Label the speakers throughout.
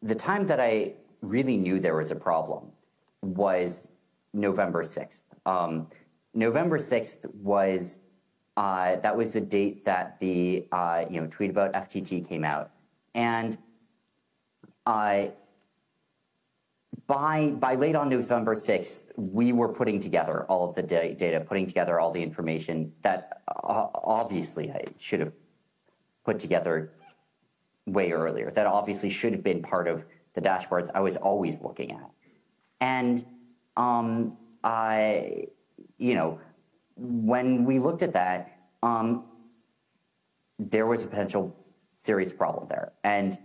Speaker 1: the time that I really knew there was a problem was November 6th. November 6th was that was the date that the tweet about FTT came out, and by late on November 6th, we were putting together all of the data, putting together all the information that obviously I should have put together way earlier, that obviously should have been part of the dashboards I was always looking at. And when we looked at that, there was a potential serious problem there. And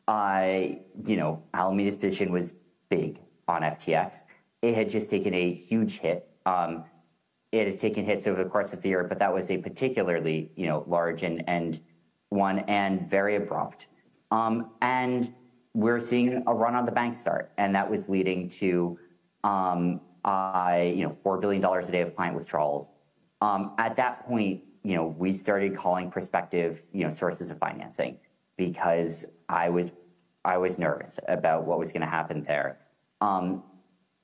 Speaker 1: Alameda's position was big on FTX. It had just taken a huge hit. It had taken hits over the course of the year, but that was a particularly large and one and very abrupt. And we're seeing a run on the bank start, and that was leading to $4 billion a day of client withdrawals. At that point, we started calling prospective sources of financing because I was nervous about what was going to happen there.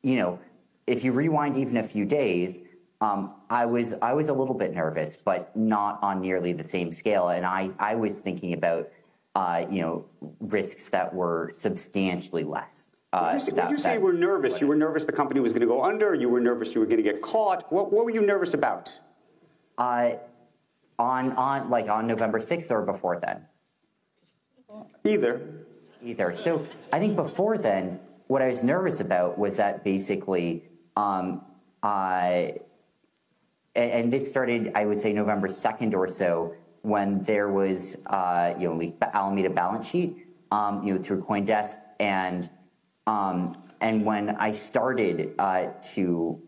Speaker 1: If you rewind even a few days, I was a little bit nervous, but not on nearly the same scale. And I was thinking about risks that were substantially less.
Speaker 2: When you say you were nervous, you were nervous the company was going to go under. You were nervous you were going to get caught. What were you nervous about?
Speaker 1: On November 6th or before then?
Speaker 2: Either.
Speaker 1: So I think before then, what I was nervous about was that basically, and this started, I would say, November 2nd or so, when there was, Alameda balance sheet, through CoinDesk, and when I started to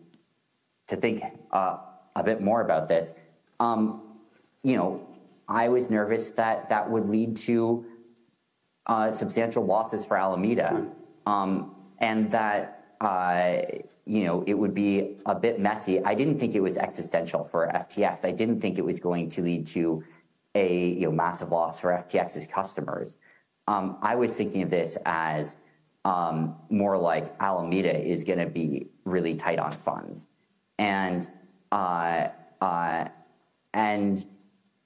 Speaker 1: think a bit more about this, I was nervous that that would lead to substantial losses for Alameda, and that it would be a bit messy. I didn't think it was existential for FTX. I didn't think it was going to lead to a massive loss for FTX's customers. I was thinking of this as more like Alameda is going to be really tight on funds, and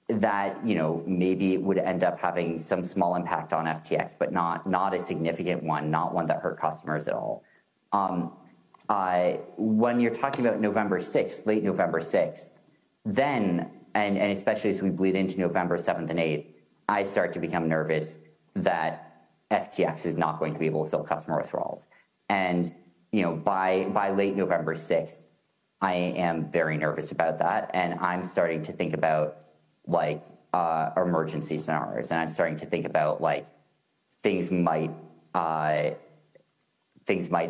Speaker 1: that maybe it would end up having some small impact on FTX, but not a significant one, not one that hurt customers at all. When you're talking about November 6th, late November 6th, then, and especially as we bleed into November 7th and 8th, I start to become nervous that FTX is not going to be able to fill customer withdrawals. And by late November 6th, I am very nervous about that, and I'm starting to think about emergency scenarios, and I'm starting to think about things might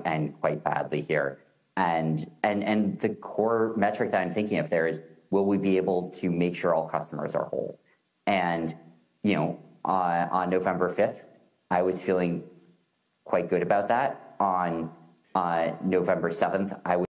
Speaker 1: end quite badly here, and the core metric that I'm thinking of there is, will we be able to make sure all customers are whole? And on November 5th, I was feeling quite good about that. On November 7th, I was